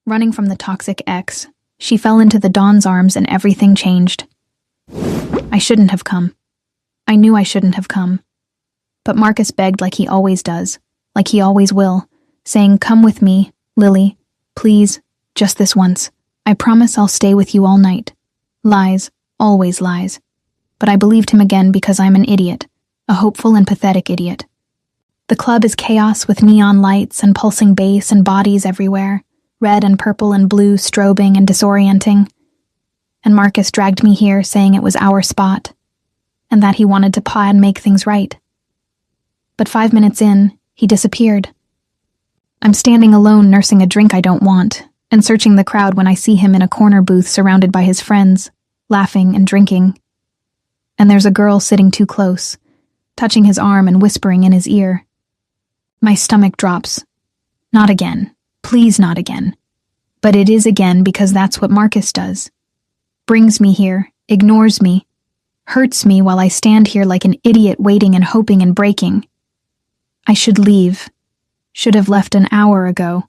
Running from the toxic ex, she fell into the Dawn's arms and everything changed. I shouldn't have come. I knew I shouldn't have come. But Marcus begged like he always does, like he always will, saying, "Come with me, Lily, please, just this once. I promise I'll stay with you all night." Lies, always lies. But I believed him again because I'm an idiot, a hopeful and pathetic idiot. The club is chaos with neon lights and pulsing bass and bodies everywhere, red and purple and blue strobing and disorienting. And Marcus dragged me here saying it was our spot, and that he wanted to paw and make things right. But 5 minutes in, he disappeared. I'm standing alone nursing a drink I don't want, and searching the crowd when I see him in a corner booth surrounded by his friends, laughing and drinking. And there's a girl sitting too close, touching his arm and whispering in his ear. My stomach drops. Not again. Please not again. But it is again because that's what Marcus does. Brings me here, ignores me, hurts me while I stand here like an idiot waiting and hoping and breaking. I should leave. Should have left an hour ago.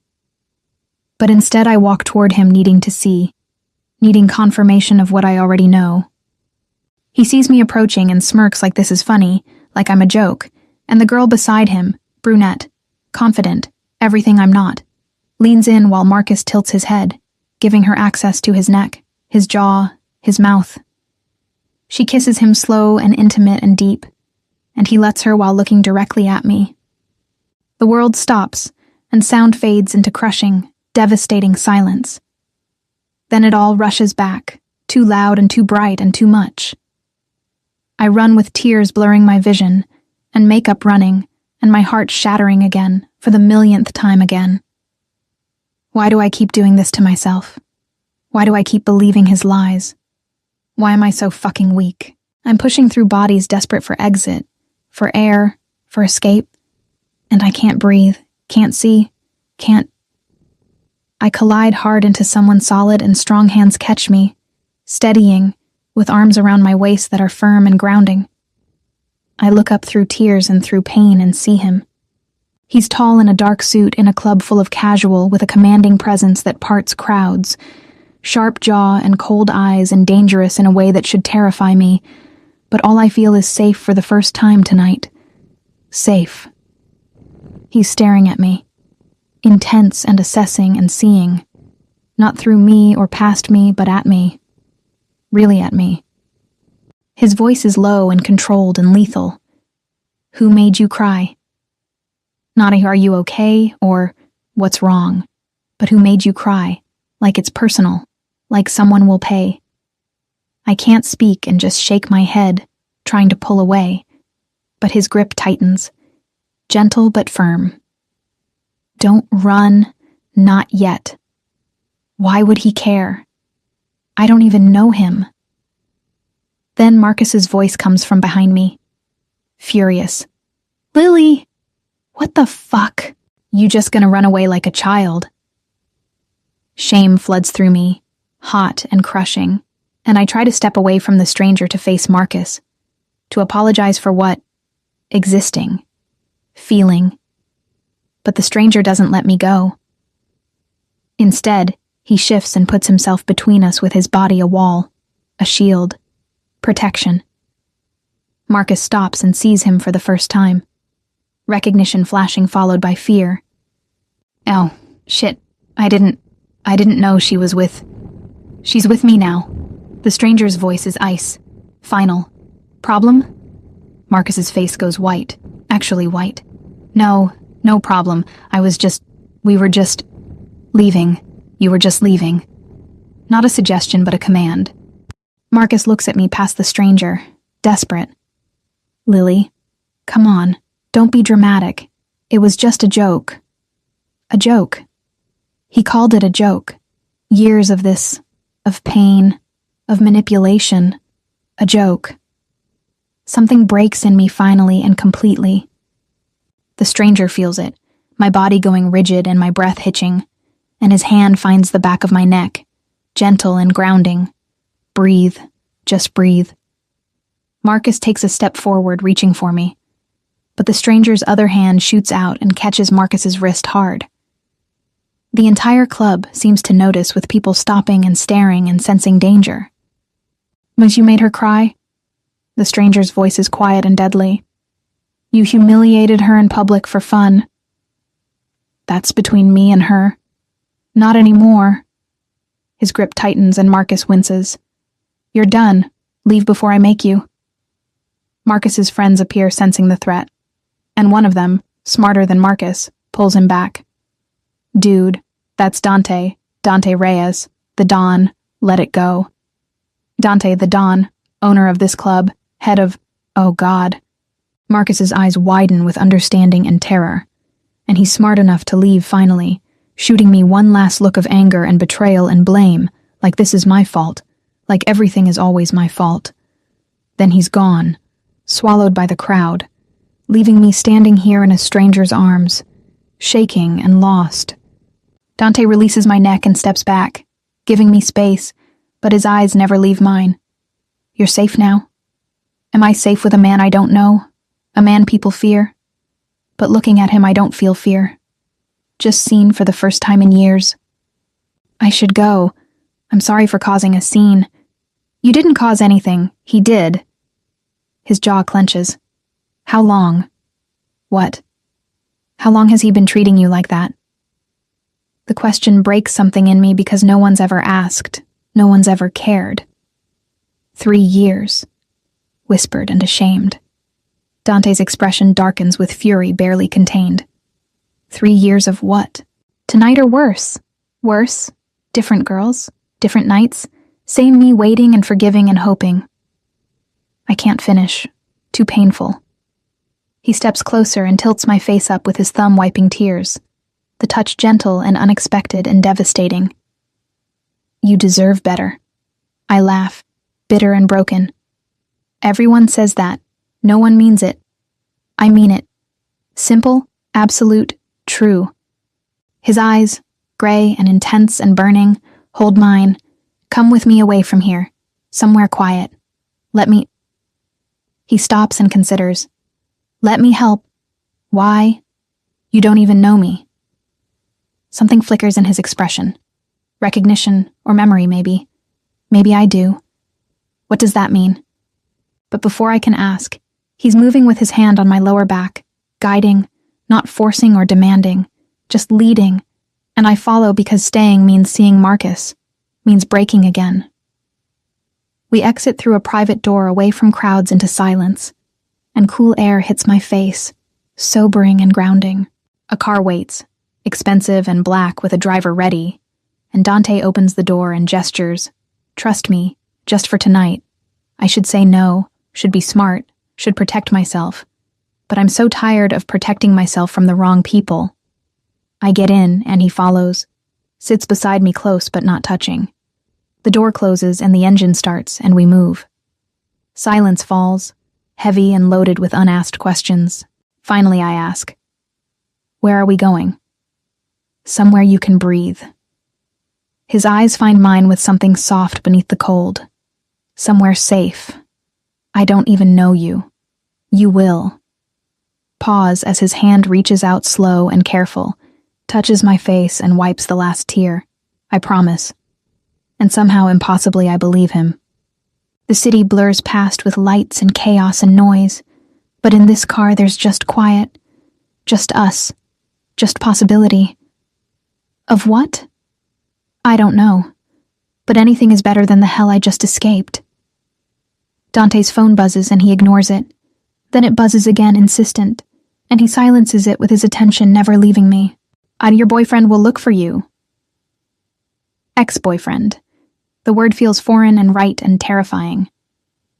But instead I walk toward him needing to see, needing confirmation of what I already know. He sees me approaching and smirks like this is funny, like I'm a joke, and the girl beside him, brunette, confident, everything I'm not, leans in while Marcus tilts his head, giving her access to his neck, his jaw, his mouth. She kisses him slow and intimate and deep, and he lets her while looking directly at me. The world stops, and sound fades into crushing, devastating silence. Then it all rushes back, too loud and too bright and too much. I run with tears blurring my vision, and makeup running, and my heart shattering again, for the millionth time again. Why do I keep doing this to myself? Why do I keep believing his lies? Why am I so fucking weak? I'm pushing through bodies desperate for exit, for air, for escape, and I can't breathe, can't see, can't. I collide hard into someone solid and strong hands catch me, steadying, with arms around my waist that are firm and grounding. I look up through tears and through pain and see him. He's tall in a dark suit in a club full of casual with a commanding presence that parts crowds, sharp jaw and cold eyes and dangerous in a way that should terrify me, but all I feel is safe for the first time tonight. Safe. He's staring at me, intense and assessing and seeing, not through me or past me, but at me. Really at me. His voice is low and controlled and lethal. Who made you cry? Not a "are you okay?" or "what's wrong?" but who made you cry, like it's personal, like someone will pay. I can't speak and just shake my head, trying to pull away, but his grip tightens, gentle but firm. Don't run, not yet. Why would he care? I don't even know him. Then Marcus's voice comes from behind me, furious. "Lily! What the fuck? You just gonna run away like a child?" Shame floods through me, hot and crushing, and I try to step away from the stranger to face Marcus, to apologize for what? Existing. Feeling. But the stranger doesn't let me go. Instead, he shifts and puts himself between us with his body a wall, a shield, protection. Marcus stops and sees him for the first time. Recognition flashing followed by fear. Oh, shit, I didn't know she was with... She's with me now. The stranger's voice is ice. Final. Problem? Marcus's face goes white. Actually white. No problem. We were just leaving. You were just leaving. Not a suggestion, but a command. Marcus looks at me past the stranger, desperate. Lily, come on. Don't be dramatic. It was just a joke. A joke. He called it a joke. Years of this, of pain, of manipulation. A joke. Something breaks in me finally and completely. The stranger feels it, my body going rigid and my breath hitching, and his hand finds the back of my neck, gentle and grounding. Breathe. Just breathe. Marcus takes a step forward, reaching for me, but the stranger's other hand shoots out and catches Marcus's wrist hard. The entire club seems to notice, with people stopping and staring and sensing danger. "Was you made her cry?" The stranger's voice is quiet and deadly. "You humiliated her in public for fun." "That's between me and her." "Not anymore." His grip tightens and Marcus winces. "You're done. Leave before I make you." Marcus's friends appear, sensing the threat, and one of them, smarter than Marcus, pulls him back. "Dude, that's Dante Reyes, the Don. Let it go." Dante, the Don, owner of this club, head of, oh God. Marcus's eyes widen with understanding and terror, and he's smart enough to leave finally, shooting me one last look of anger and betrayal and blame, like this is my fault, like everything is always my fault. Then he's gone, swallowed by the crowd, leaving me standing here in a stranger's arms, shaking and lost. Dante releases my neck and steps back, giving me space, but his eyes never leave mine. "You're safe now?" Am I safe with a man I don't know? A man people fear? But looking at him, I don't feel fear. Just seen for the first time in years. "I should go. I'm sorry for causing a scene." "You didn't cause anything. He did." His jaw clenches. "How long?" "What? How long has he been treating you like that?" The question breaks something in me because no one's ever asked. No one's ever cared. 3 years. Whispered and ashamed. Dante's expression darkens with fury barely contained. 3 years of what? Tonight or worse? Worse? Different girls? Different nights? Same me waiting and forgiving and hoping. I can't finish. Too painful. He steps closer and tilts my face up with his thumb wiping tears. The touch gentle and unexpected and devastating. "You deserve better." I laugh, bitter and broken. Everyone says that. No one means it. I mean it. Simple, absolute, true. His eyes, gray and intense and burning, hold mine. "Come with me away from here. Somewhere quiet. Let me..." He stops and considers. "Let me help." "Why? You don't even know me." Something flickers in his expression. Recognition or memory, maybe. Maybe I do. What does that mean? But before I can ask, he's moving with his hand on my lower back, guiding, not forcing or demanding, just leading, and I follow because staying means seeing Marcus, means breaking again. We exit through a private door away from crowds into silence, and cool air hits my face, sobering and grounding. A car waits, expensive and black with a driver ready, and Dante opens the door and gestures, "Trust me, just for tonight." I should say no, should be smart, should protect myself, but I'm so tired of protecting myself from the wrong people. I get in, and he follows, sits beside me close but not touching. The door closes and the engine starts, and we move. Silence falls, heavy and loaded with unasked questions. Finally I ask, "Where are we going?" "Somewhere you can breathe." His eyes find mine with something soft beneath the cold. "Somewhere safe. I don't even know you. You will." Pause as his hand reaches out slow and careful, touches my face and wipes the last tear. I promise. And somehow impossibly I believe him. The city blurs past with lights and chaos and noise, but in this car there's just quiet. Just us. Just possibility. Of what? I don't know. But anything is better than the hell I just escaped. Dante's phone buzzes and he ignores it. Then it buzzes again, insistent, and he silences it with his attention never leaving me. Your boyfriend will look for you." Ex-boyfriend. The word feels foreign and right and terrifying.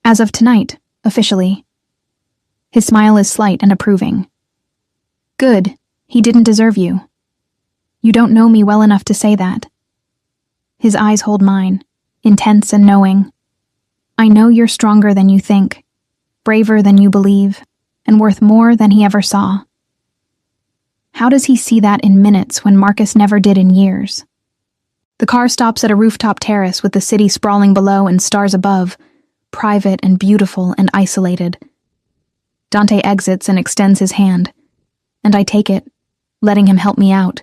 As of tonight, officially. His smile is slight and approving. "Good. He didn't deserve you. You don't know me well enough to say that." His eyes hold mine, intense and knowing. "I know you're stronger than you think, braver than you believe, and worth more than he ever saw." How does he see that in minutes when Marcus never did in years? The car stops at a rooftop terrace with the city sprawling below and stars above, private and beautiful and isolated. Dante exits and extends his hand, and I take it, letting him help me out.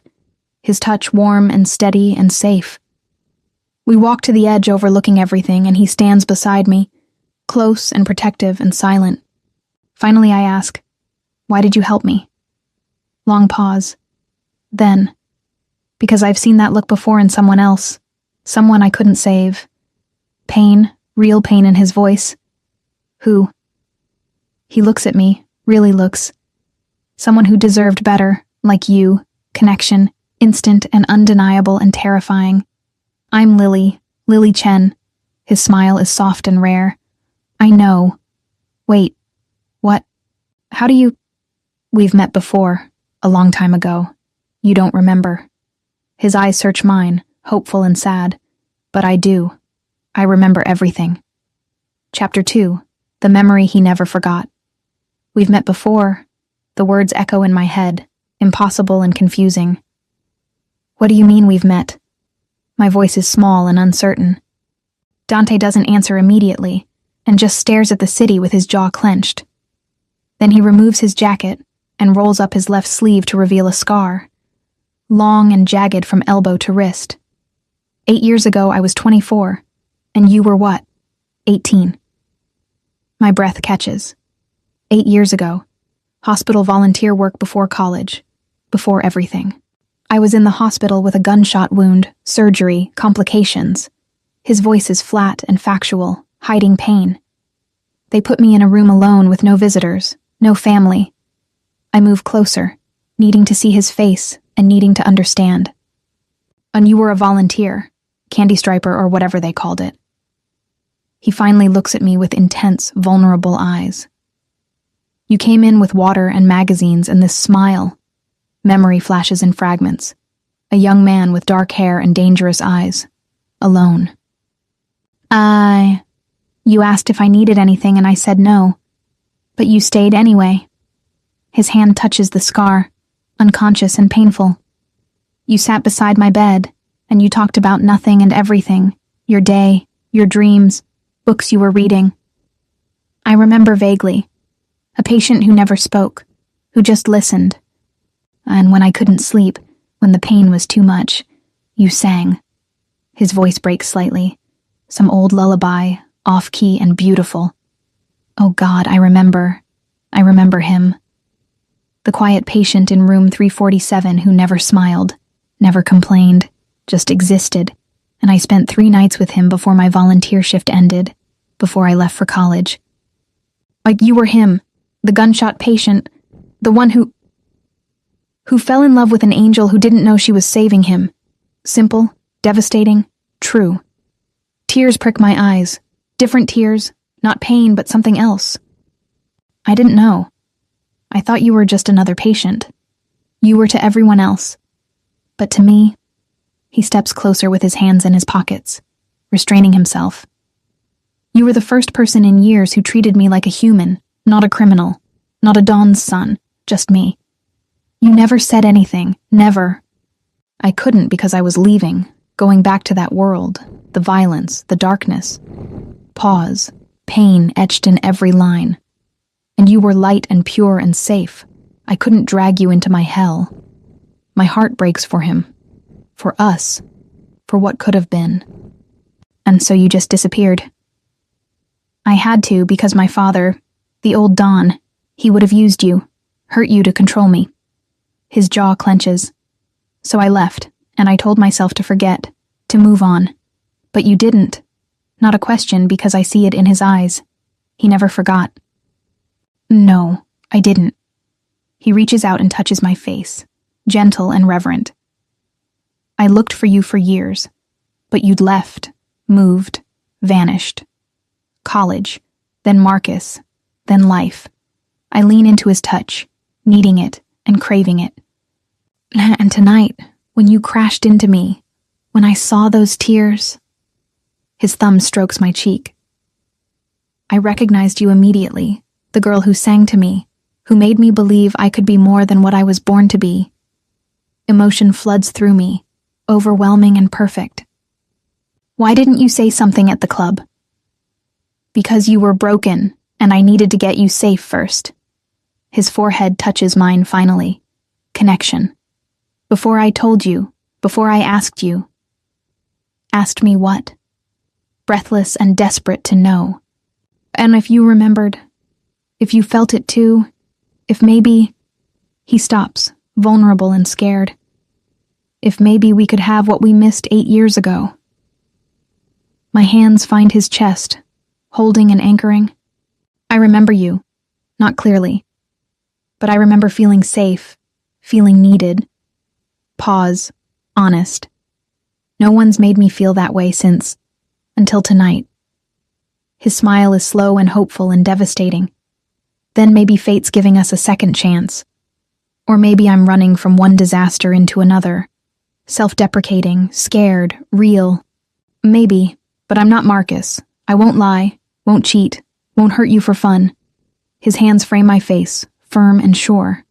his touch warm and steady and safe. We walk to the edge overlooking everything, and he stands beside me, close and protective and silent. Finally, I ask, "Why did you help me?" Long pause. Then, "Because I've seen that look before in someone else, someone I couldn't save." Pain, real pain in his voice. "Who?" He looks at me, really looks. "Someone who deserved better, like you, connection, instant and undeniable and terrifying. I'm Lily Chen." His smile is soft and rare. "I know. Wait, what? How do you—" "We've met before, a long time ago. You don't remember." His eyes search mine, hopeful and sad. But I do. I remember everything. Chapter 2, The Memory He Never Forgot. "We've met before." The words echo in my head, impossible and confusing. "What do you mean we've met?" My voice is small and uncertain. Dante doesn't answer immediately, and just stares at the city with his jaw clenched. Then he removes his jacket and rolls up his left sleeve to reveal a scar, long and jagged from elbow to wrist. 8 years ago, I was 24, and you were what? 18. My breath catches. 8 years ago, hospital volunteer work before college, before everything. I was in the hospital with a gunshot wound, surgery, complications. His voice is flat and factual, hiding pain. They put me in a room alone with no visitors, no family. I move closer, needing to see his face and needing to understand. "And you were a volunteer, candy striper or whatever they called it." He finally looks at me with intense, vulnerable eyes. "You came in with water and magazines and this smile." Memory flashes in fragments. A young man with dark hair and dangerous eyes. Alone. You asked if I needed anything and I said no. But you stayed anyway." His hand touches the scar, unconscious and painful. "You sat beside my bed, and you talked about nothing and everything. Your day, your dreams, books you were reading." I remember vaguely. A patient who never spoke, who just listened. And when I couldn't sleep, when the pain was too much, you sang. His voice breaks slightly. Some old lullaby, off-key and beautiful. Oh God, I remember him. The quiet patient in room 347 who never smiled, never complained, just existed, and I spent 3 nights with him before my volunteer shift ended, before I left for college. Like you were him, the gunshot patient, the one who fell in love with an angel who didn't know she was saving him. Simple, devastating, true. Tears prick my eyes. Different tears, not pain, but something else. I didn't know. I thought you were just another patient. You were to everyone else. But to me, he steps closer with his hands in his pockets, restraining himself. You were the first person in years who treated me like a human, not a criminal, not a Don's son, just me. You never said anything, never. I couldn't because I was leaving, going back to that world, the violence, the darkness. Pause, pain etched in every line. And you were light and pure and safe. I couldn't drag you into my hell. My heart breaks for him. For us. For what could have been. And so you just disappeared. I had to because my father, the old Don, he would have used you, hurt you to control me. His jaw clenches. So I left, and I told myself to forget, to move on. But you didn't. Not a question because I see it in his eyes. He never forgot. No, I didn't. He reaches out and touches my face, gentle and reverent. I looked for you for years, but you'd left, moved, vanished. College, then Marcus, then life. I lean into his touch, needing it and craving it. And tonight, when you crashed into me, when I saw those tears, his thumb strokes my cheek. I recognized you immediately, the girl who sang to me, who made me believe I could be more than what I was born to be. Emotion floods through me, overwhelming and perfect. Why didn't you say something at the club? Because you were broken, and I needed to get you safe first. His forehead touches mine finally. Connection. Before I told you, Before I asked you. Asked me what? Breathless and desperate to know. And if you remembered, if you felt it too, if maybe... He stops, vulnerable and scared. If maybe we could have what we missed 8 years ago. My hands find his chest, holding and anchoring. I remember you, not clearly, but I remember feeling safe, feeling needed. Pause, honest. No one's made me feel that way since, until tonight. His smile is slow and hopeful and devastating. Then maybe fate's giving us a second chance. Or maybe I'm running from one disaster into another. Self-deprecating, scared, real. Maybe, but I'm not Marcus. I won't lie, won't cheat, won't hurt you for fun. His hands frame my face, firm and sure.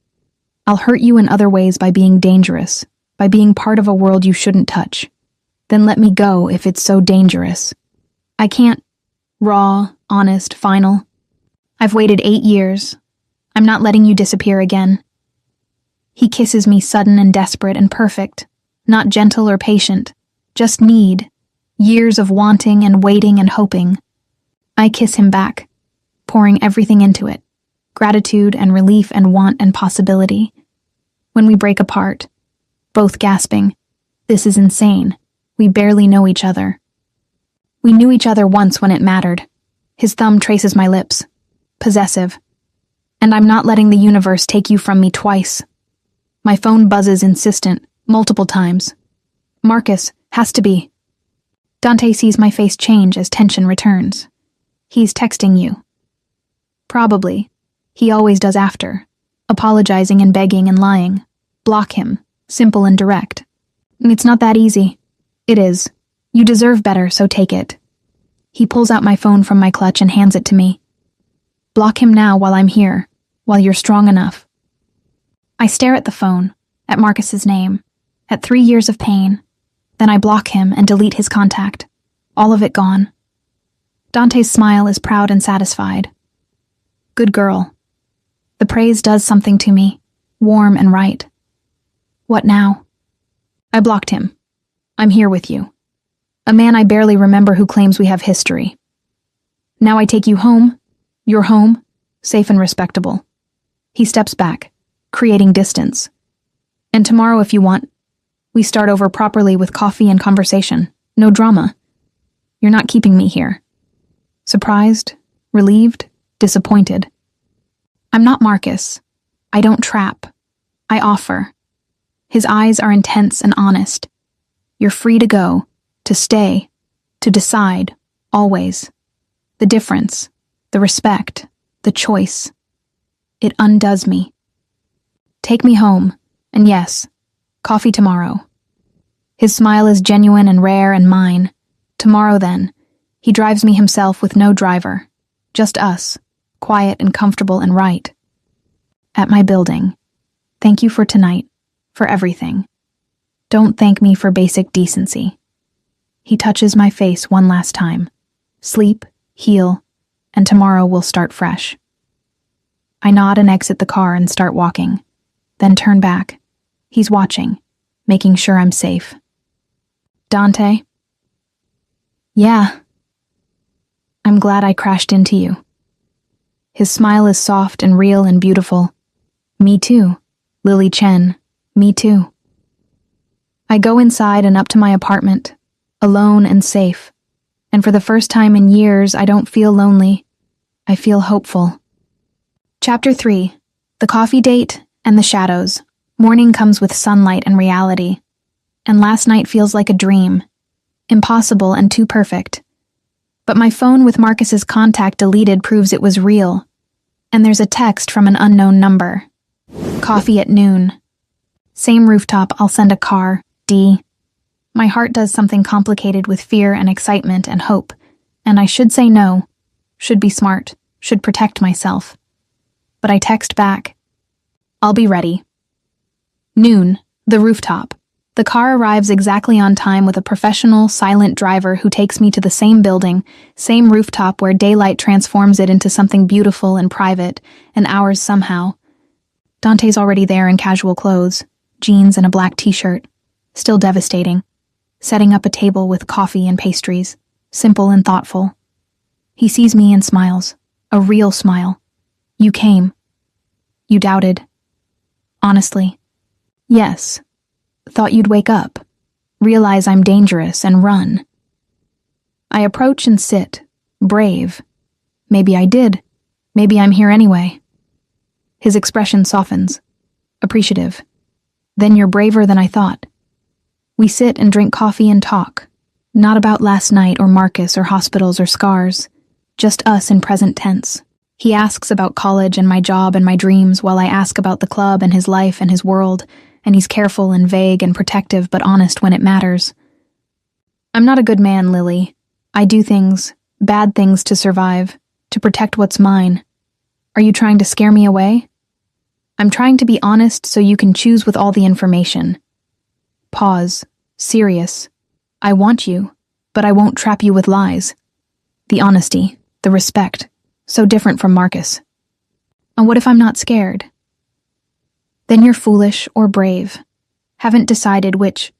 I'll hurt you in other ways by being dangerous, by being part of a world you shouldn't touch. Then let me go if it's so dangerous. I can't. Raw, honest, final. I've waited 8 years. I'm not letting you disappear again. He kisses me sudden and desperate and perfect, not gentle or patient, just need, years of wanting and waiting and hoping. I kiss him back, pouring everything into it, gratitude and relief and want and possibility. When we break apart, both gasping, this is insane, we barely know each other. We knew each other once when it mattered. His thumb traces my lips, possessive. And I'm not letting the universe take you from me twice. My phone buzzes insistent, multiple times. Marcus, has to be. Dante sees my face change as tension returns. He's texting you. Probably. He always does after. Apologizing and begging and lying. Block him. Simple and direct. It's not that easy. It is. You deserve better, so take it. He pulls out my phone from my clutch and hands it to me. Block him now while I'm here, while you're strong enough. I stare at the phone, at Marcus's name, at 3 years of pain. Then I block him and delete his contact. All of it gone. Dante's smile is proud and satisfied. Good girl. The praise does something to me, warm and right. What now? I blocked him. I'm here with you. A man I barely remember who claims we have history. Now I take you home. You're home, safe and respectable. He steps back, creating distance. And tomorrow, if you want, we start over properly with coffee and conversation. No drama. You're not keeping me here. Surprised, relieved, disappointed. I'm not Marcus. I don't trap. I offer. His eyes are intense and honest. You're free to go, to stay, to decide, always. The difference, the respect, the choice. It undoes me. Take me home, and yes, coffee tomorrow. His smile is genuine and rare and mine. Tomorrow then, he drives me himself with no driver. Just us, quiet and comfortable and right. At my building. Thank you for tonight, for everything. Don't thank me for basic decency. He touches my face one last time. Sleep, heal, and tomorrow we'll start fresh. I nod and exit the car and start walking, then turn back. He's watching, making sure I'm safe. Dante? Yeah. I'm glad I crashed into you. His smile is soft and real and beautiful. Me too, Lily Chen. Me too. I go inside and up to my apartment, alone and safe. And for the first time in years, I don't feel lonely. I feel hopeful. Chapter 3. The coffee date and the shadows. Morning comes with sunlight and reality. And last night feels like a dream. Impossible and too perfect. But my phone with Marcus's contact deleted proves it was real. And there's a text from an unknown number. Coffee at noon. Same rooftop, I'll send a car. D. My heart does something complicated with fear and excitement and hope. And I should say no. Should be smart. Should protect myself. But I text back. I'll be ready. Noon. The rooftop. The car arrives exactly on time with a professional, silent driver who takes me to the same building, same rooftop where daylight transforms it into something beautiful and private, and ours somehow. Dante's already there in casual clothes, jeans and a black t-shirt. still devastating, setting up a table with coffee and pastries, simple and thoughtful. He sees me and smiles, a real smile. You came. You doubted. Honestly. Yes. Thought you'd wake up, realize I'm dangerous and run. I approach and sit, brave. Maybe I did. Maybe I'm here anyway. His expression softens, appreciative. Then you're braver than I thought. We sit and drink coffee and talk, not about last night or Marcus or hospitals or scars, just us in present tense. He asks about college and my job and my dreams while I ask about the club and his life and his world, and he's careful and vague and protective but honest when it matters. I'm not a good man, Lily. I do things, bad things to survive, to protect what's mine. Are you trying to scare me away? I'm trying to be honest so you can choose with all the information. Pause. Serious. I want you, but I won't trap you with lies. The honesty, the respect, so different from Marcus. And what if I'm not scared? Then you're foolish or brave. Haven't decided which.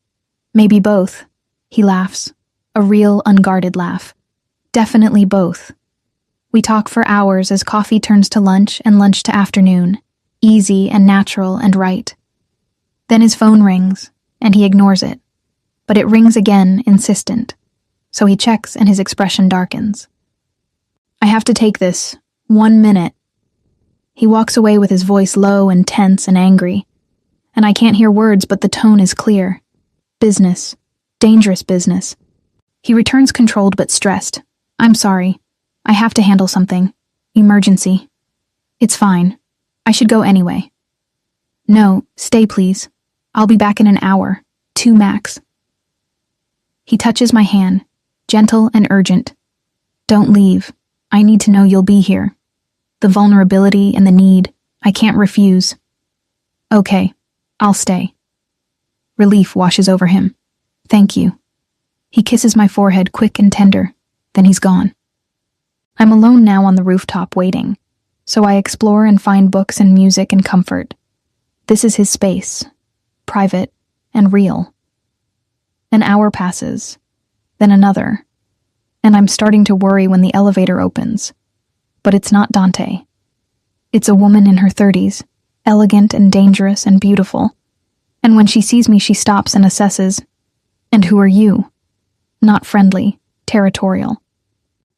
Maybe both. He laughs. A real, unguarded laugh. Definitely both. We talk for hours as coffee turns to lunch and lunch to afternoon. Easy and natural and right. Then his phone rings, and he ignores it. But it rings again, insistent. So he checks and his expression darkens. I have to take this. 1 minute. He walks away with his voice low and tense and angry. And I can't hear words, but the tone is clear. Business. Dangerous business. He returns controlled but stressed. I'm sorry. I have to handle something. Emergency. It's fine. I should go anyway. No, stay please. I'll be back in an hour. 2 max. He touches my hand, gentle and urgent. Don't leave. I need to know you'll be here. The vulnerability and the need, I can't refuse. Okay, I'll stay. Relief washes over him. Thank you. He kisses my forehead quick and tender, then he's gone. I'm alone now on the rooftop waiting, so I explore and find books and music and comfort. This is his space, private and real. An hour passes, then another, and I'm starting to worry when the elevator opens. But it's not Dante. It's a woman in her 30s, elegant and dangerous and beautiful. And when she sees me, she stops and assesses. And who are you? Not friendly, territorial.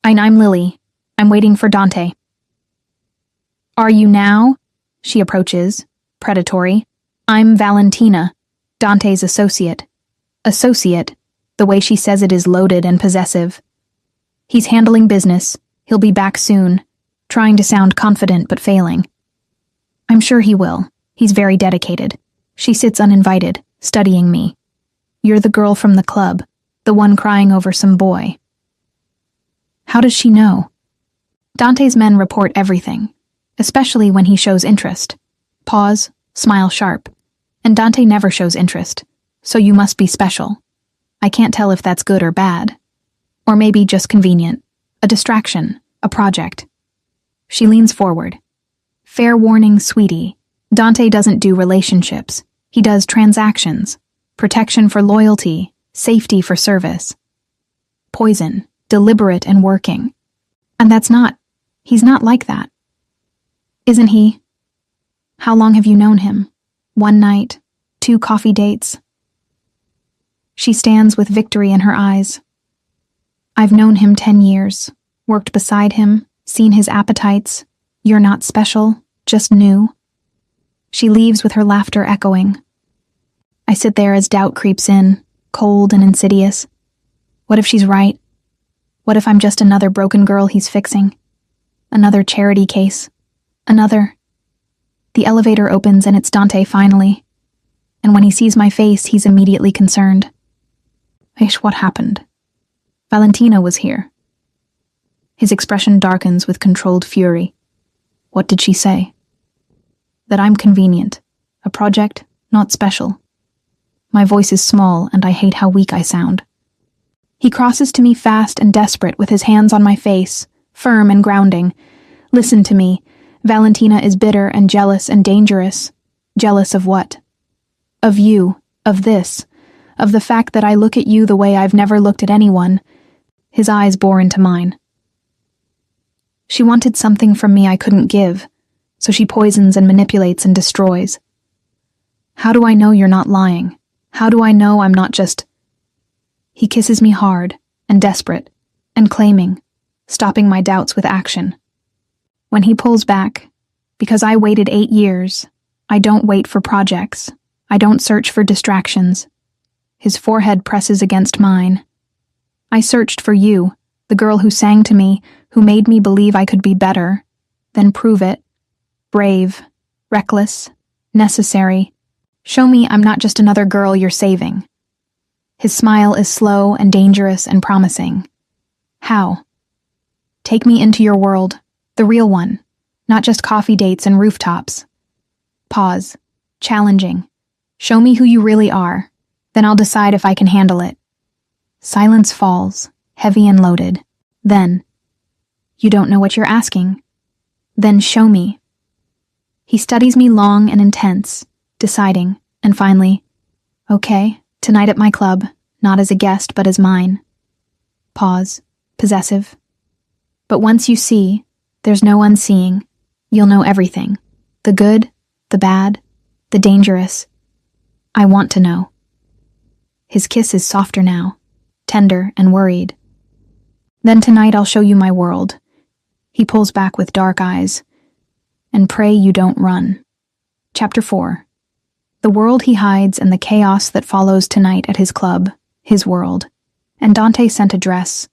I'm Lily. I'm waiting for Dante. Are you now? She approaches, predatory. I'm Valentina, Dante's associate. Associate, the way she says it is loaded and possessive. He's handling business. He'll be back soon, trying to sound confident but failing. I'm sure he will. He's very dedicated. She sits uninvited, studying me. You're the girl from the club, the one crying over some boy. How does she know? Dante's men report everything, especially when he shows interest. Pause, smile sharp. And Dante never shows interest, so you must be special. I can't tell if that's good or bad. Or maybe just convenient. A distraction, a project. She leans forward. Fair warning, sweetie. Dante doesn't do relationships. He does transactions. Protection for loyalty, safety for service. Poison, deliberate and working. And he's not like that. Isn't he? How long have you known him? 1 night, 2 coffee dates. She stands with victory in her eyes. I've known him 10 years, worked beside him, seen his appetites. You're not special, just new. She leaves with her laughter echoing. I sit there as doubt creeps in, cold and insidious. What if she's right? What if I'm just another broken girl he's fixing? Another charity case? Another? The elevator opens and it's Dante finally. And when he sees my face, he's immediately concerned. Ish, what happened? Valentina was here. His expression darkens with controlled fury. What did she say? That I'm convenient. A project, not special. My voice is small and I hate how weak I sound. He crosses to me fast and desperate with his hands on my face, firm and grounding. Listen to me. Valentina is bitter and jealous and dangerous. Jealous of what? Of you, of this, of the fact that I look at you the way I've never looked at anyone. His eyes bore into mine. She wanted something from me I couldn't give, so she poisons and manipulates and destroys. How do I know you're not lying? How do I know I'm not just... He kisses me hard and desperate and claiming, stopping my doubts with action. When he pulls back, because I waited 8 years, I don't wait for projects. I don't search for distractions. His forehead presses against mine. I searched for you, the girl who sang to me, who made me believe I could be better, then prove it. Brave, reckless, necessary. Show me I'm not just another girl you're saving. His smile is slow and dangerous and promising. How? Take me into your world, the real one, not just coffee dates and rooftops. Pause. Challenging. Show me who you really are, then I'll decide if I can handle it. Silence falls, heavy and loaded. Then, you don't know what you're asking. Then show me. He studies me long and intense, deciding, and finally, okay, tonight at my club, not as a guest but as mine. Pause, possessive. But once you see, there's no unseeing. You'll know everything. The good, the bad, the dangerous. I want to know. His kiss is softer now, tender and worried. Then tonight I'll show you my world. He pulls back with dark eyes. And pray you don't run. Chapter 4. The world he hides and the chaos that follows tonight at his club, his world. And Dante sent a dress.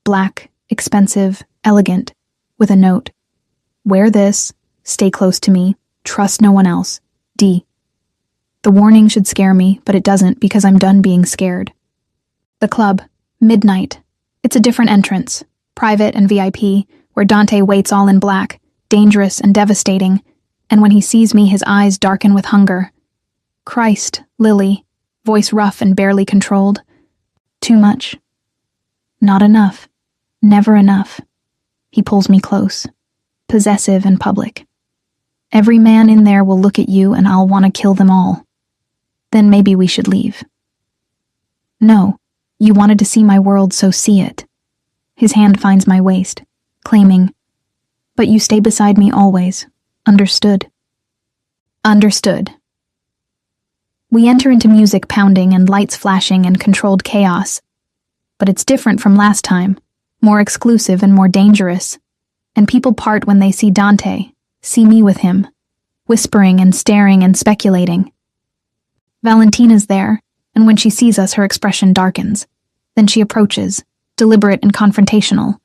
Black, expensive, elegant, with a note. Wear this, stay close to me, trust no one else. D. The warning should scare me, but it doesn't because I'm done being scared. The club, midnight. It's a different entrance, private and VIP, where Dante waits all in black, dangerous and devastating, and when he sees me his eyes darken with hunger. Christ, Lily, voice rough and barely controlled. Too much. Not enough. Never enough. He pulls me close, possessive and public. Every man in there will look at you and I'll want to kill them all. Then maybe we should leave. No, you wanted to see my world, so see it. His hand finds my waist, claiming, but you stay beside me always. Understood. Understood. We enter into music pounding and lights flashing and controlled chaos. But it's different from last time, more exclusive and more dangerous. And people part when they see Dante, see me with him, whispering and staring and speculating. Valentina's there, and when she sees us, her expression darkens. Then she approaches, deliberate and confrontational.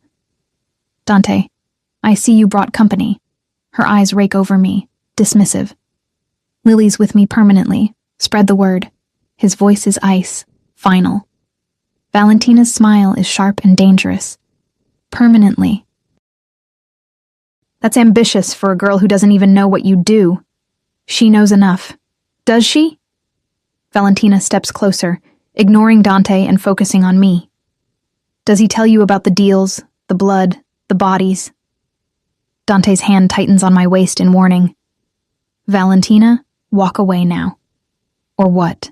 Dante, I see you brought company. Her eyes rake over me, dismissive. Lily's with me permanently. Spread the word. His voice is ice, final. Valentina's smile is sharp and dangerous. Permanently. That's ambitious for a girl who doesn't even know what you do. She knows enough. Does she? Valentina steps closer, ignoring Dante and focusing on me. Does he tell you about the deals, the blood, the bodies? Dante's hand tightens on my waist in warning. Valentina, walk away now. Or what?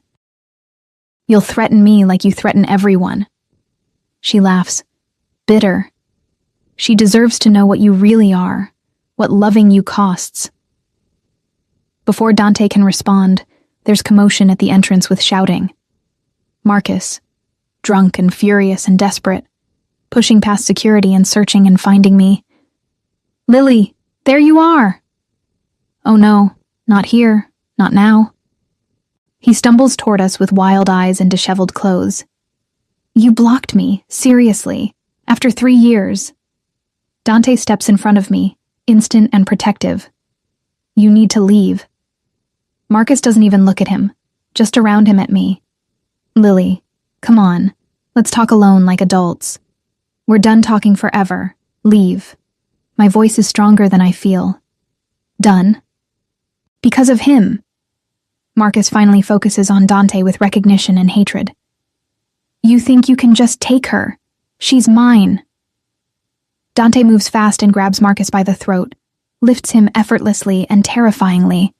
You'll threaten me like you threaten everyone. She laughs, bitter. She deserves to know what you really are, what loving you costs. Before Dante can respond, there's commotion at the entrance with shouting. Marcus, drunk and furious and desperate, pushing past security and searching and finding me. Lily, there you are! Oh no, not here, not now. He stumbles toward us with wild eyes and disheveled clothes. You blocked me, seriously, after 3 years. Dante steps in front of me, instant and protective. You need to leave. Marcus doesn't even look at him, just around him at me. Lily, come on, let's talk alone like adults. We're done talking forever. Leave. My voice is stronger than I feel. Done. Because of him. Marcus finally focuses on Dante with recognition and hatred. You think you can just take her? She's mine. Dante moves fast and grabs Marcus by the throat, lifts him effortlessly and terrifyingly.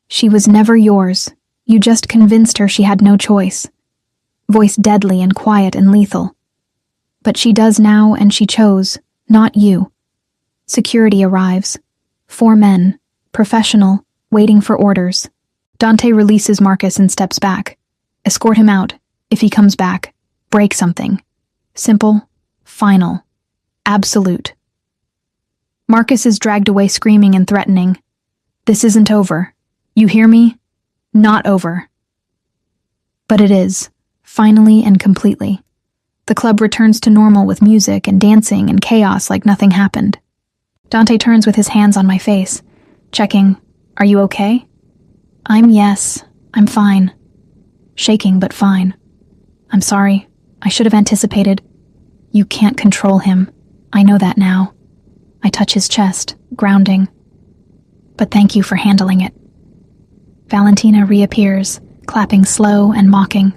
She was never yours. You just convinced her she had no choice. voice deadly and quiet and lethal. But she does now, and she chose, not you. Security arrives. 4 men, professional, waiting for orders. Dante releases Marcus and steps back. Escort him out. If he comes back, break something. Simple, final, absolute. Marcus is dragged away screaming and threatening. This isn't over. You hear me? Not over. But it is, finally and completely. The club returns to normal with music and dancing and chaos like nothing happened. Dante turns with his hands on my face, checking, "Are you okay?" Yes, I'm fine. Shaking, but fine. I'm sorry. I should have anticipated. You can't control him. I know that now. I touch his chest, grounding. But thank you for handling it. Valentina reappears, clapping slow and mocking.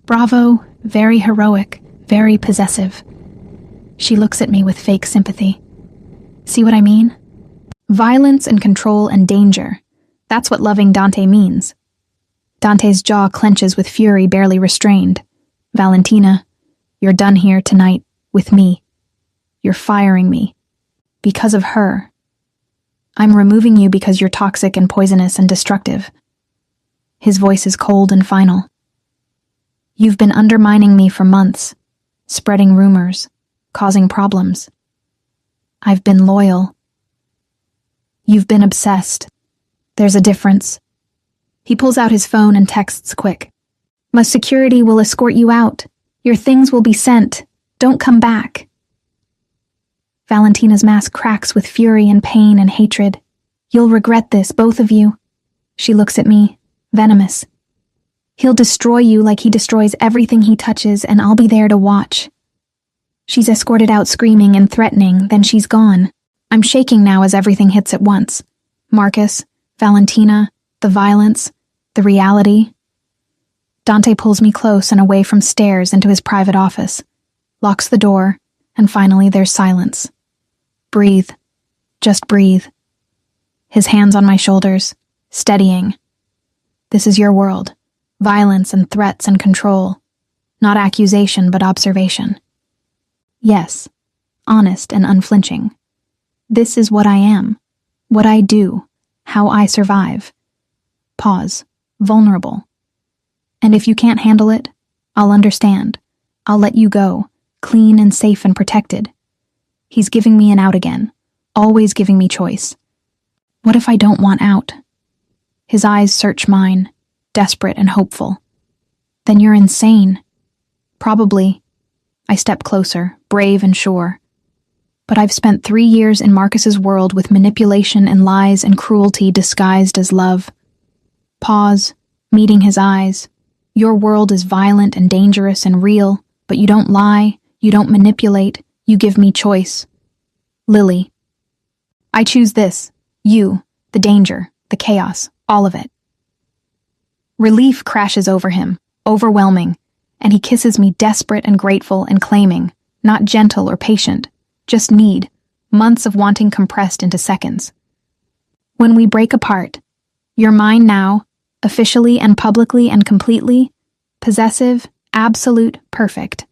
Bravo, very heroic, very possessive. She looks at me with fake sympathy. See what I mean? Violence and control and danger. That's what loving Dante means. Dante's jaw clenches with fury barely restrained. Valentina, you're done here tonight, with me. You're firing me. Because of her. I'm removing you because you're toxic and poisonous and destructive. His voice is cold and final. You've been undermining me for months, spreading rumors, causing problems. I've been loyal. You've been obsessed. There's a difference. He pulls out his phone and texts quick. My security will escort you out. Your things will be sent. Don't come back. Valentina's mask cracks with fury and pain and hatred. You'll regret this, both of you. She looks at me, venomous. He'll destroy you like he destroys everything he touches, and I'll be there to watch. She's escorted out screaming and threatening, then she's gone. I'm shaking now as everything hits at once. Marcus, Valentina, the violence, the reality. Dante pulls me close and away from stairs into his private office, locks the door, and finally there's silence. Breathe. Just breathe. His hands on my shoulders, steadying. This is your world. Violence and threats and control. Not accusation, but observation. Yes, honest and unflinching. This is what I am, what I do, how I survive. Pause. Vulnerable. And if you can't handle it, I'll understand. I'll let you go, clean and safe and protected. He's giving me an out again, always giving me choice. What if I don't want out? His eyes search mine, desperate and hopeful. Then you're insane. Probably. I step closer, brave and sure. But I've spent 3 years in Marcus's world with manipulation and lies and cruelty disguised as love. Pause, meeting his eyes. Your world is violent and dangerous and real, but you don't lie, you don't manipulate, you give me choice. Lily. I choose this. You, the danger, the chaos, all of it. Relief crashes over him, overwhelming, and he kisses me desperate and grateful and claiming, not gentle or patient, just need, months of wanting compressed into seconds. When we break apart, you're mine now, officially and publicly and completely, possessive, absolute, perfect.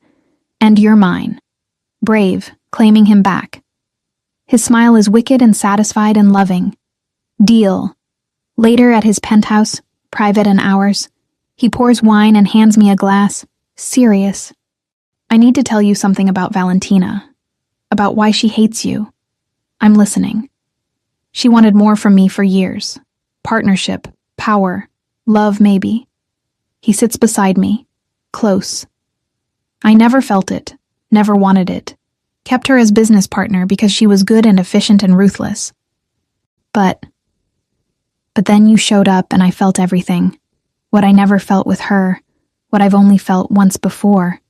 And you're mine. Brave, claiming him back. His smile is wicked and satisfied and loving. Deal. Later at his penthouse, private and ours, he pours wine and hands me a glass. Serious. I need to tell you something about Valentina. About why she hates you. I'm listening. She wanted more from me for years. Partnership, power, love maybe. He sits beside me, close. I never felt it, never wanted it. Kept her as business partner because she was good and efficient and ruthless. But then you showed up and I felt everything. What I never felt with her, what I've only felt once before.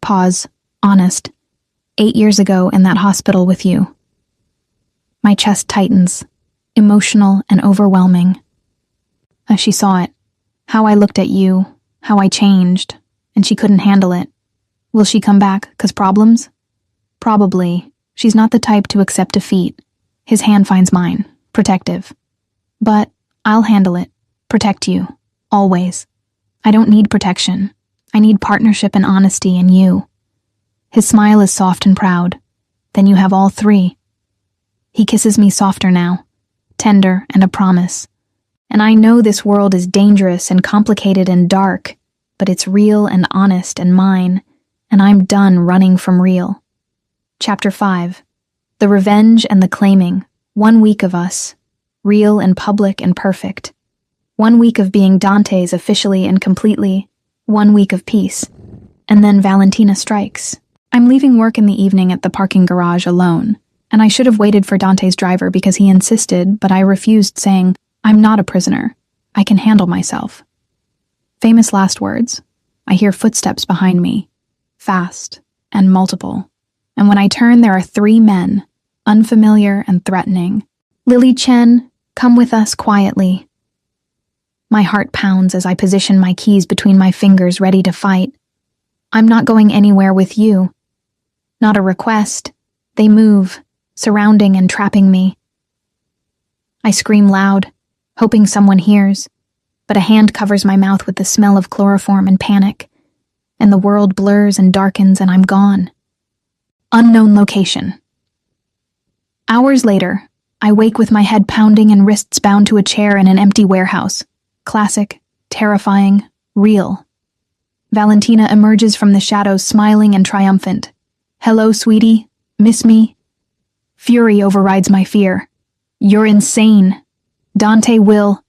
Pause, honest. 8 years ago in that hospital with you. My chest tightens, emotional and overwhelming. As she saw it, how I looked at you, how I changed, and she couldn't handle it. Will she come back 'cause problems? Probably. She's not the type to accept defeat. His hand finds mine, protective. But I'll handle it, protect you, always. I don't need protection. I need partnership and honesty in you. His smile is soft and proud. Then you have all three. He kisses me softer now, tender and a promise. And I know this world is dangerous and complicated and dark, but it's real and honest and mine, and I'm done running from real. Chapter 5. The Revenge and the Claiming. 1 week of us. Real and public and perfect. 1 week of being Dante's officially and completely. 1 week of peace. And then Valentina strikes. I'm leaving work in the evening at the parking garage alone, and I should have waited for Dante's driver because he insisted, but I refused, saying, "I'm not a prisoner. I can handle myself." Famous last words. I hear footsteps behind me, fast and multiple, and when I turn there are 3 men, unfamiliar and threatening. "Lily Chen, come with us quietly." My heart pounds as I position my keys between my fingers ready to fight. "I'm not going anywhere with you." Not a request. They move, surrounding and trapping me. I scream loud, hoping someone hears, but a hand covers my mouth with the smell of chloroform and panic, and the world blurs and darkens and I'm gone. Unknown location. Hours later, I wake with my head pounding and wrists bound to a chair in an empty warehouse. Classic, terrifying, real. Valentina emerges from the shadows smiling and triumphant. "Hello, sweetie. Miss me?" Fury overrides my fear. "You're insane. Dante will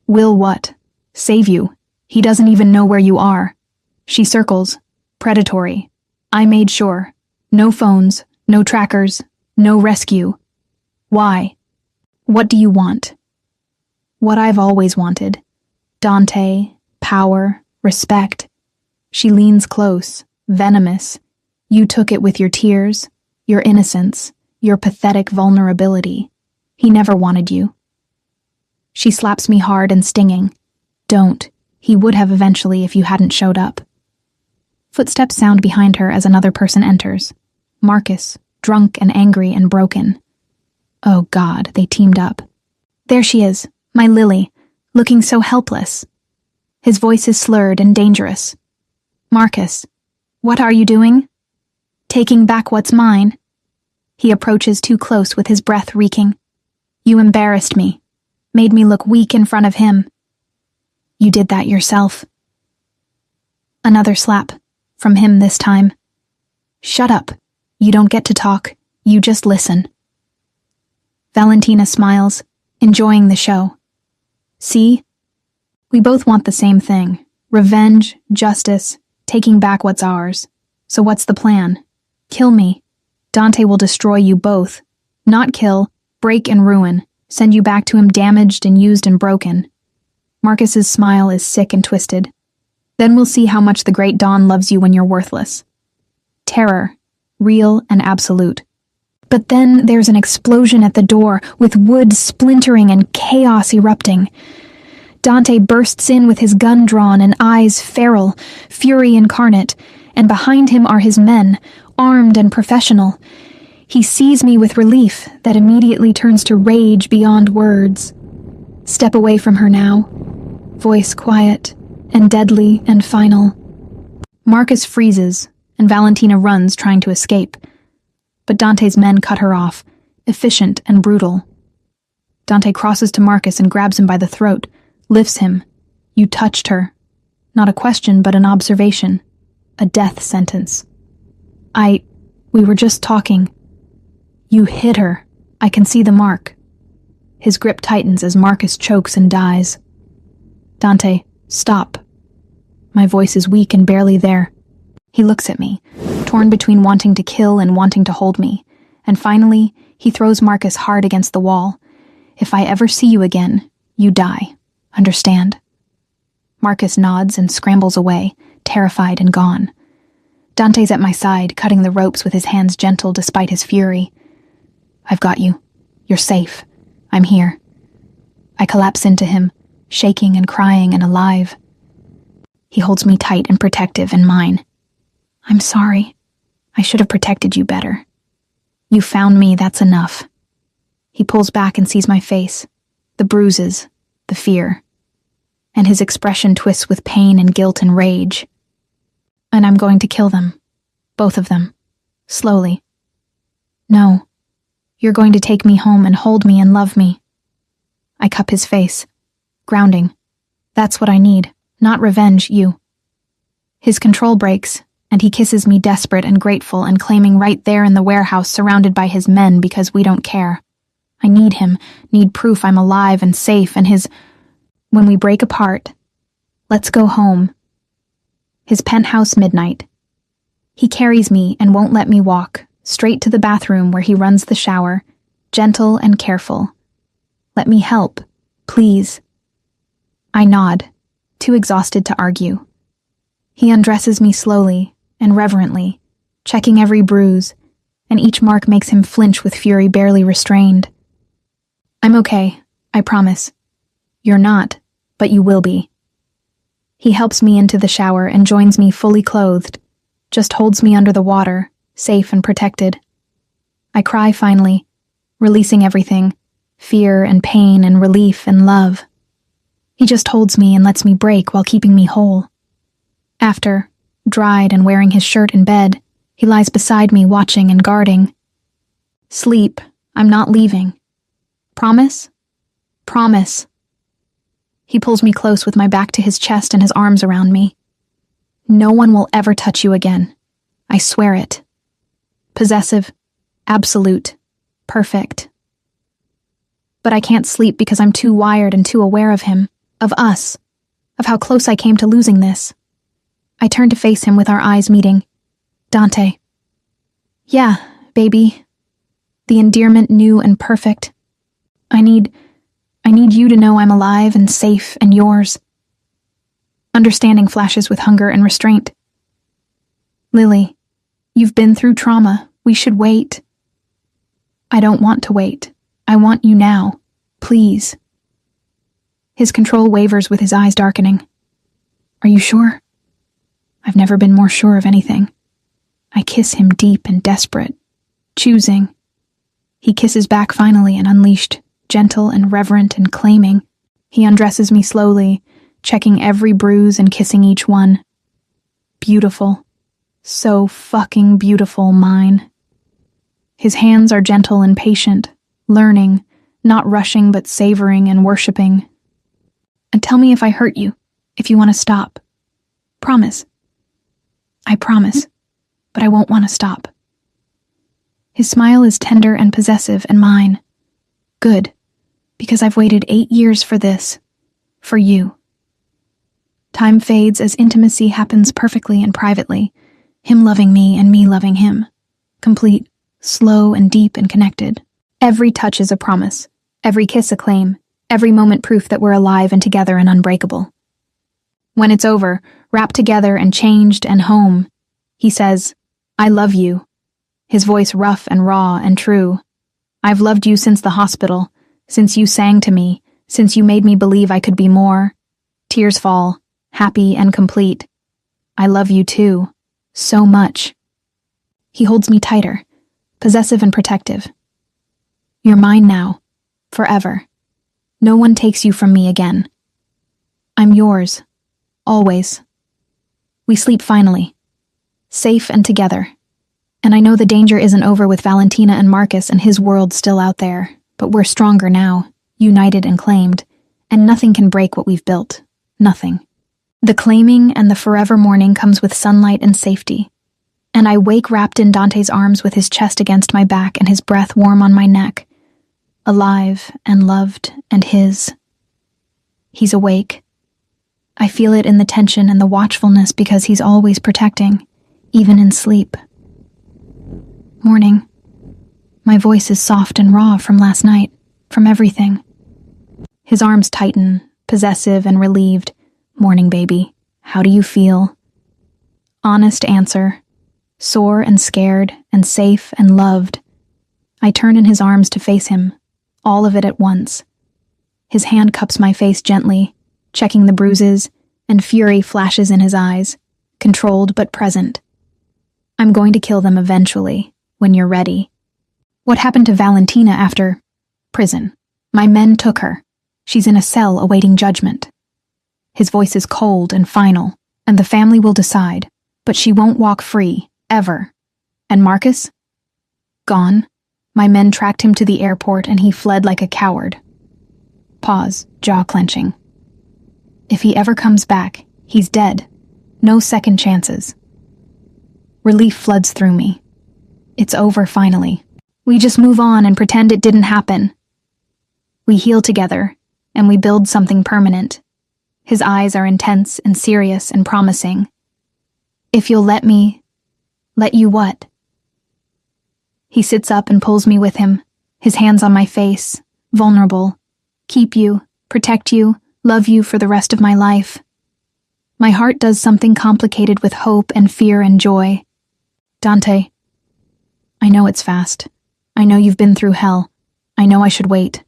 what? Save you. He doesn't even know where you are." She circles, predatory. I made sure. No phones, no trackers, no rescue. Why? What do you want? What I've always wanted. Dante, power, respect. She leans close, venomous. You took it with your tears, your innocence, your pathetic vulnerability. He never wanted you. She slaps me hard and stinging. Don't. He would have eventually if you hadn't showed up. Footsteps sound behind her as another person enters. Marcus, drunk and angry and broken. Oh God, they teamed up. There she is, my Lily, looking so helpless. His voice is slurred and dangerous. "Marcus, what are you doing?" "Taking back what's mine." He approaches too close with his breath reeking. "You embarrassed me, made me look weak in front of him. You did that yourself." Another slap, from him this time. "Shut up. You don't get to talk. You just listen." Valentina smiles, enjoying the show. "See? We both want the same thing. Revenge, justice, taking back what's ours. So what's the plan? Kill me. Dante will destroy you both. Not kill, break and ruin, send you back to him damaged and used and broken." Marcus's smile is sick and twisted. "Then we'll see how much the great Dawn loves you when you're worthless." Terror, real and absolute. But then there's an explosion at the door, with wood splintering and chaos erupting. Dante bursts in with his gun drawn and eyes feral, fury incarnate, and behind him are his men, armed and professional. He sees me with relief that immediately turns to rage beyond words. Step away from her now. Voice quiet and deadly and final. Marcus freezes, and Valentina runs, trying to escape. But Dante's men cut her off, efficient and brutal. Dante crosses to Marcus and grabs him by the throat, lifts him. "You touched her." Not a question, but an observation. A death sentence. We were just talking." "You hit her. I can see the mark." His grip tightens as Marcus chokes and dies. "Dante, stop." My voice is weak and barely there. He looks at me, torn between wanting to kill and wanting to hold me, and finally, he throws Marcus hard against the wall. "If I ever see you again, you die. Understand?" Marcus nods and scrambles away, terrified and gone. Dante's at my side, cutting the ropes with his hands gentle despite his fury. "I've got you. You're safe. I'm here." I collapse into him, shaking and crying and alive. He holds me tight and protective in mine. "I'm sorry. I should have protected you better. You found me, that's enough." He pulls back and sees my face, the bruises, the fear, and his expression twists with pain and guilt and rage. and I'm going to kill them. Both of them. Slowly. No. You're going to take me home and hold me and love me. I cup his face. Grounding. That's what I need. Not revenge, you. His control breaks, and he kisses me desperate and grateful and claiming right there in the warehouse surrounded by his men because we don't care. I need him, need proof I'm alive and safe, and his... When we break apart, let's go home. His penthouse midnight. He carries me and won't let me walk, straight to the bathroom where he runs the shower, gentle and careful. Let me help, please. I nod, too exhausted to argue. He undresses me slowly and reverently, checking every bruise, and each mark makes him flinch with fury barely restrained. I'm okay, I promise. You're not, but you will be. He helps me into the shower and joins me fully clothed, just holds me under the water, safe and protected. I cry finally, releasing everything, fear and pain and relief and love. He just holds me and lets me break while keeping me whole. After, dried and wearing his shirt in bed, he lies beside me watching and guarding. Sleep, I'm not leaving. Promise? Promise. He pulls me close with my back to his chest and his arms around me. No one will ever touch you again. I swear it. Possessive, absolute, perfect. But I can't sleep because I'm too wired and too aware of him, of us, of how close I came to losing this. I turn to face him with our eyes meeting. Dante. Yeah, baby. The endearment new and perfect. I need you to know I'm alive and safe and yours. Understanding flashes with hunger and restraint. Lily, you've been through trauma. We should wait. I don't want to wait. I want you now. Please. His control wavers with his eyes darkening. Are you sure? I've never been more sure of anything. I kiss him deep and desperate, choosing. He kisses back finally and unleashed, gentle and reverent and claiming. He undresses me slowly, checking every bruise and kissing each one. Beautiful. So fucking beautiful, mine. His hands are gentle and patient, learning, not rushing but savoring and worshipping. And tell me if I hurt you, if you want to stop. Promise. I promise, but I won't want to stop. His smile is tender and possessive and mine. Good, because I've waited 8 years for this. For you. Time fades as intimacy happens perfectly and privately, him loving me and me loving him. Complete, slow and deep and connected. Every touch is a promise, every kiss a claim, every moment proof that we're alive and together and unbreakable. When it's over, wrapped together and changed and home, he says, I love you. His voice rough and raw and true. I've loved you since the hospital, since you sang to me, since you made me believe I could be more. Tears fall, happy and complete. I love you too, so much. He holds me tighter, possessive and protective. You're mine now, forever. No one takes you from me again. I'm yours. Always. We sleep finally. Safe and together. And I know the danger isn't over with Valentina and Marcus and his world still out there, but we're stronger now, united and claimed, and nothing can break what we've built. Nothing. The claiming and the forever morning comes with sunlight and safety, and I wake wrapped in Dante's arms with his chest against my back and his breath warm on my neck, alive and loved and his. He's awake. I feel it in the tension and the watchfulness because he's always protecting, even in sleep. Morning. My voice is soft and raw from last night, from everything. His arms tighten, possessive and relieved. Morning, baby. How do you feel? Honest answer. Sore and scared and safe and loved. I turn in his arms to face him, all of it at once. His hand cups my face gently, checking the bruises, and fury flashes in his eyes, controlled but present. I'm going to kill them eventually, when you're ready. What happened to Valentina after prison? My men took her. She's in a cell awaiting judgment. His voice is cold and final, and the family will decide. But she won't walk free, ever. And Marcus? Gone. My men tracked him to the airport and he fled like a coward. Pause, jaw clenching. If he ever comes back, he's dead. No second chances. Relief floods through me. It's over finally. We just move on and pretend it didn't happen. We heal together, and we build something permanent. His eyes are intense and serious and promising. If you'll let me... Let you what? He sits up and pulls me with him, his hands on my face, vulnerable. Keep you, protect you, love you for the rest of my life. My heart does something complicated with hope and fear and joy. Dante, I know it's fast. I know you've been through hell. I know I should wait.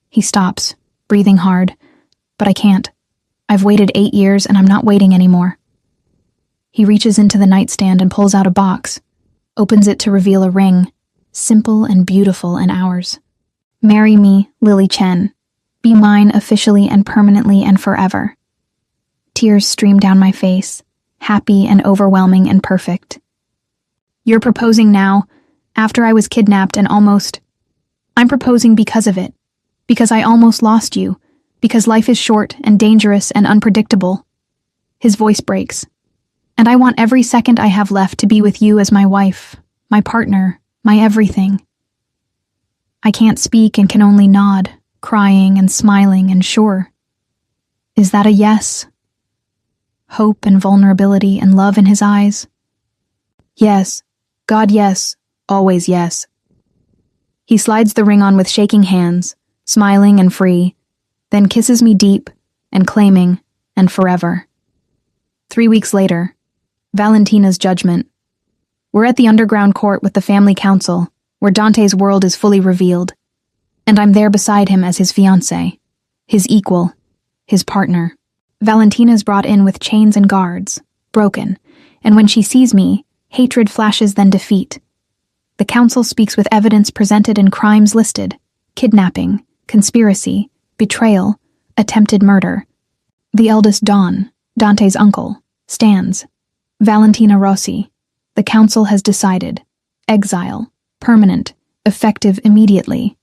He stops, breathing hard, but I can't. I've waited 8 years and I'm not waiting anymore. He reaches into the nightstand and pulls out a box, opens it to reveal a ring, simple and beautiful and ours. Marry me, Lily Chen. Be mine officially and permanently and forever. Tears stream down my face, happy and overwhelming and perfect. You're proposing now, after I was kidnapped and almost... I'm proposing because of it. Because I almost lost you. Because life is short and dangerous and unpredictable. His voice breaks. And I want every second I have left to be with you as my wife, my partner, my everything. I can't speak and can only nod, crying and smiling and sure. Is that a yes? Hope and vulnerability and love in his eyes? Yes. God, yes. Always yes. He slides the ring on with shaking hands, smiling and free, then kisses me deep and claiming and forever. 3 weeks later, Valentina's judgment. We're at the underground court with the family council, where Dante's world is fully revealed, and I'm there beside him as his fiancé, his equal, his partner. Valentina's brought in with chains and guards, broken, and when she sees me, hatred flashes then defeat. The council speaks with evidence presented and crimes listed: kidnapping, conspiracy, betrayal, attempted murder. The eldest Don, Dante's uncle, stands. Valentina Rossi. The council has decided. Exile. Permanent. Effective immediately.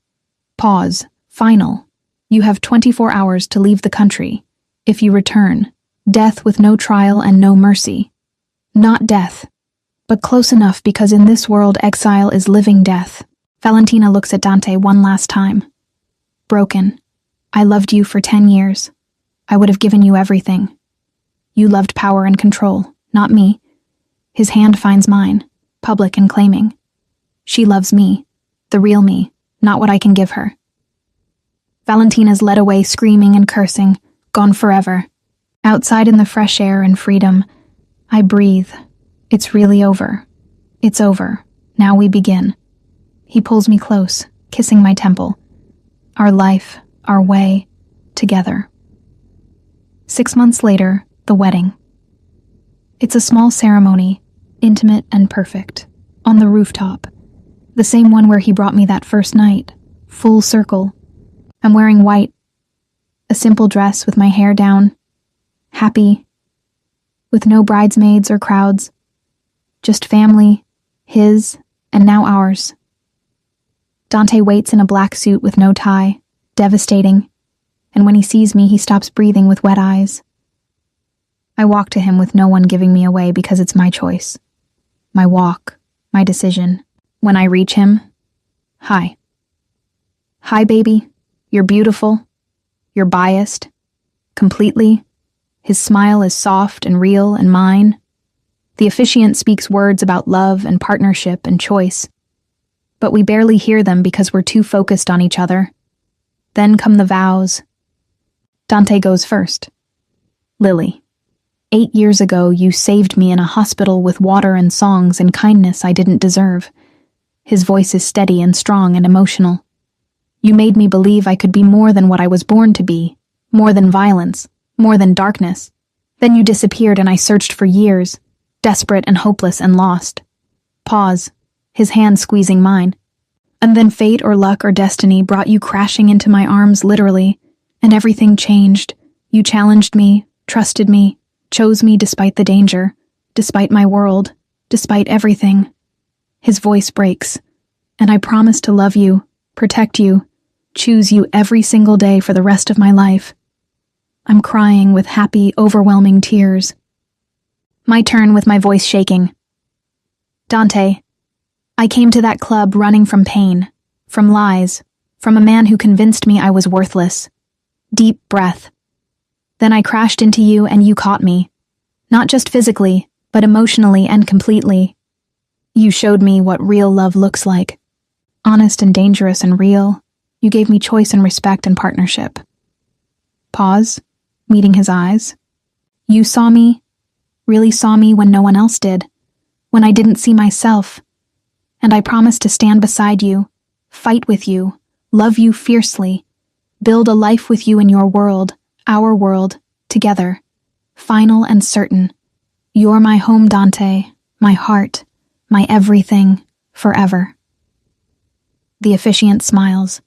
Pause. Final. You have 24 hours to leave the country. If you return, death with no trial and no mercy. Not death, but close enough because in this world exile is living death. Valentina looks at Dante one last time. Broken. I loved you for 10 years. I would have given you everything. You loved power and control, not me. His hand finds mine, public and claiming. She loves me, the real me, not what I can give her. Valentina's led away screaming and cursing, gone forever. Outside in the fresh air and freedom, I breathe. It's really over. It's over. Now we begin. He pulls me close, kissing my temple. Our life, our way, together. 6 months later, the wedding. It's a small ceremony, intimate and perfect, on the rooftop. The same one where he brought me that first night, full circle. I'm wearing white, a simple dress with my hair down, happy, with no bridesmaids or crowds, just family, his, and now ours. Dante waits in a black suit with no tie, devastating, and when he sees me, he stops breathing with wet eyes. I walk to him with no one giving me away because it's my choice. My walk, my decision. When I reach him, hi. Hi, baby. You're beautiful. You're biased. Completely. His smile is soft and real and mine. The officiant speaks words about love and partnership and choice. But we barely hear them because we're too focused on each other. Then come the vows. Dante goes first. Lily, 8 years ago you saved me in a hospital with water and songs and kindness I didn't deserve. His voice is steady and strong and emotional. You made me believe I could be more than what I was born to be, more than violence, more than darkness. Then you disappeared and I searched for years, desperate and hopeless and lost. Pause, his hand squeezing mine. And then fate or luck or destiny brought you crashing into my arms literally, and everything changed. You challenged me, trusted me, chose me despite the danger. despite my world, despite everything. His voice breaks, and I promise to love you, protect you, choose you every single day for the rest of my life. I'm crying with happy, overwhelming tears. My turn with my voice shaking. Dante, I came to that club running from pain, from lies, from a man who convinced me I was worthless. Deep breath. Then I crashed into you and you caught me. Not just physically, but emotionally and completely. You showed me what real love looks like. Honest and dangerous and real. You gave me choice and respect and partnership. Pause, meeting his eyes. You saw me, really saw me when no one else did, when I didn't see myself. And I promised to stand beside you, fight with you, love you fiercely, build a life with you in your world, our world, together, final and certain. You're my home, Dante, my heart, my everything, forever. The officiant smiles.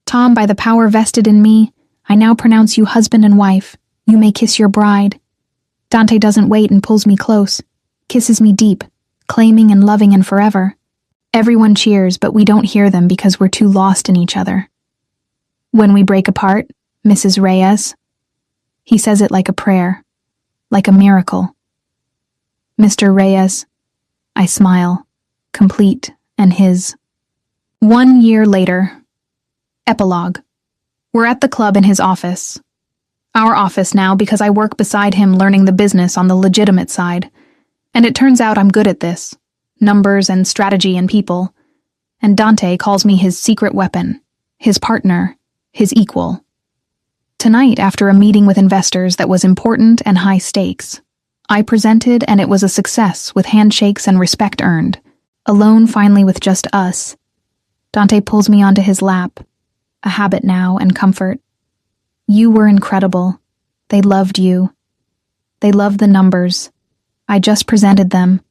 Tom, by the power vested in me, I now pronounce you husband and wife. You may kiss your bride. Dante doesn't wait and pulls me close, kisses me deep, claiming and loving and forever. Everyone cheers, but we don't hear them because we're too lost in each other. When we break apart, Mrs. Reyes, he says it like a prayer, like a miracle. Mr. Reyes, I smile, complete, and his. 1 year later. Epilogue. We're at the club in his office. Our office now, because I work beside him learning the business on the legitimate side. And it turns out I'm good at this. Numbers and strategy and people. And Dante calls me his secret weapon, his partner, his equal. Tonight, after a meeting with investors that was important and high stakes, I presented and it was a success with handshakes and respect earned. Alone finally with just us. Dante pulls me onto his lap. A habit now and comfort. You were incredible. They loved you. They loved the numbers. I just presented them.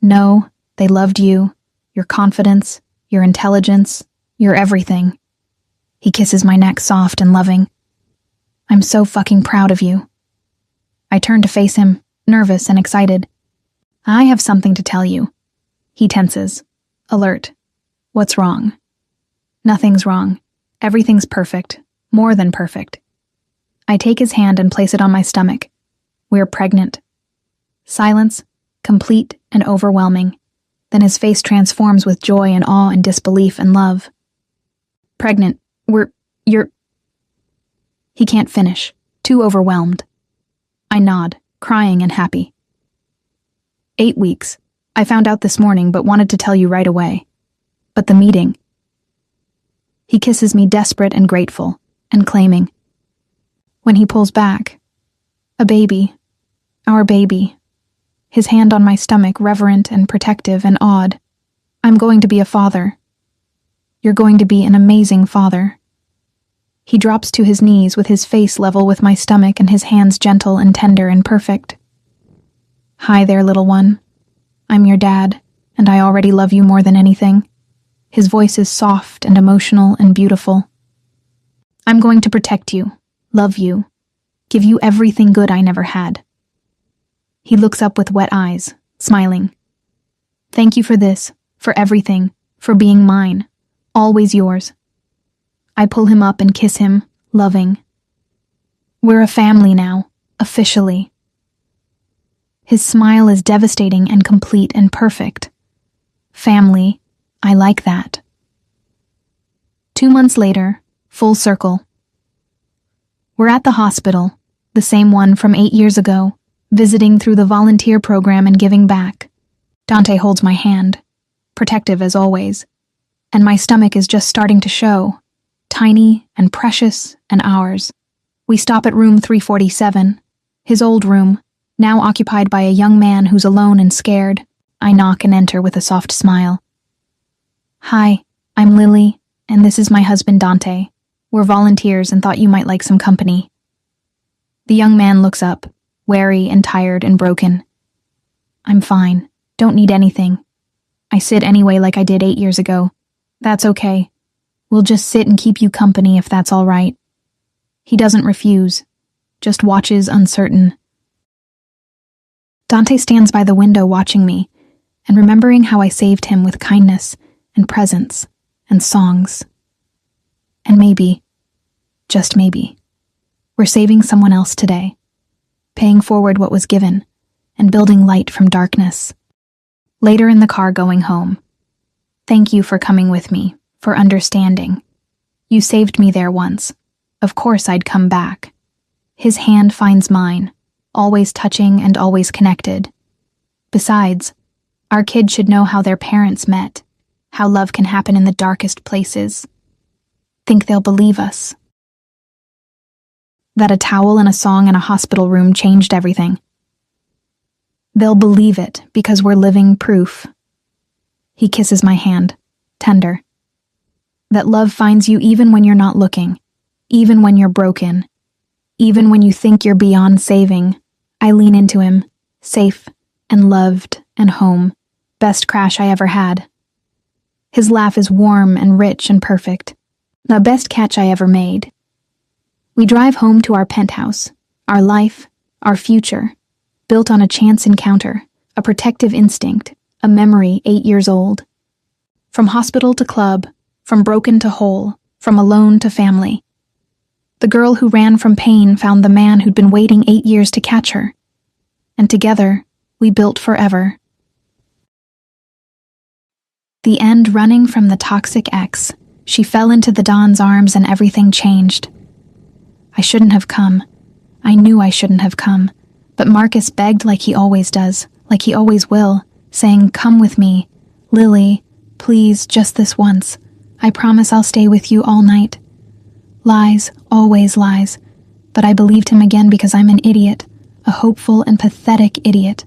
No, they loved you, your confidence, your intelligence, your everything. He kisses my neck soft and loving. I'm so fucking proud of you. I turn to face him, nervous and excited. I have something to tell you. He tenses, alert. What's wrong? Nothing's wrong. Everything's perfect, more than perfect. I take his hand and place it on my stomach. We're pregnant. Silence, complete and overwhelming. Then his face transforms with joy and awe and disbelief and love. Pregnant. You're... He can't finish, too overwhelmed. I nod, crying and happy. 8 weeks. I found out this morning but wanted to tell you right away. But the meeting... He kisses me desperate and grateful, and claiming. When he pulls back, a baby, our baby, his hand on my stomach reverent and protective and awed. I'm going to be a father. You're going to be an amazing father. He drops to his knees with his face level with my stomach and his hands gentle and tender and perfect. Hi there, little one. I'm your dad, and I already love you more than anything. His voice is soft and emotional and beautiful. I'm going to protect you, love you, give you everything good I never had. He looks up with wet eyes, smiling. Thank you for this, for everything, for being mine, always yours. I pull him up and kiss him, loving. We're a family now, officially. His smile is devastating and complete and perfect. Family, I like that. 2 months later, full circle. We're at the hospital, the same one from 8 years ago, visiting through the volunteer program and giving back. Dante holds my hand, protective as always, and my stomach is just starting to show, tiny and precious and ours. We stop at room 347, his old room, now occupied by a young man who's alone and scared. I knock and enter with a soft smile. Hi, I'm Lily, and this is my husband Dante. We're volunteers and thought you might like some company. The young man looks up, wary and tired and broken. I'm fine. Don't need anything. I sit anyway like I did 8 years ago. That's okay. We'll just sit and keep you company if that's all right. He doesn't refuse, just watches uncertain. Dante stands by the window watching me, and remembering how I saved him with kindness and presents and songs. And maybe, just maybe, we're saving someone else today, paying forward what was given, and building light from darkness. Later in the car going home, thank you for coming with me, for understanding. You saved me there once. Of course I'd come back. His hand finds mine, always touching and always connected. Besides, our kids should know how their parents met, how love can happen in the darkest places. Think they'll believe us. That a towel and a song in a hospital room changed everything. They'll believe it because we're living proof. He kisses my hand, tender. That love finds you even when you're not looking, even when you're broken, even when you think you're beyond saving. I lean into him, safe and loved and home. Best crash I ever had. His laugh is warm and rich and perfect. The best catch I ever made. We drive home to our penthouse, our life, our future, built on a chance encounter, a protective instinct, a memory 8 years old. From hospital to club, from broken to whole, from alone to family. The girl who ran from pain found the man who'd been waiting 8 years to catch her. And together, we built forever. The end. Running from the toxic ex, she fell into the Don's arms and everything changed. I shouldn't have come. I knew I shouldn't have come. But Marcus begged like he always does, like he always will, saying, "Come with me. Lily, please, just this once. I promise I'll stay with you all night." Lies, always lies. But I believed him again because I'm an idiot, a hopeful and pathetic idiot.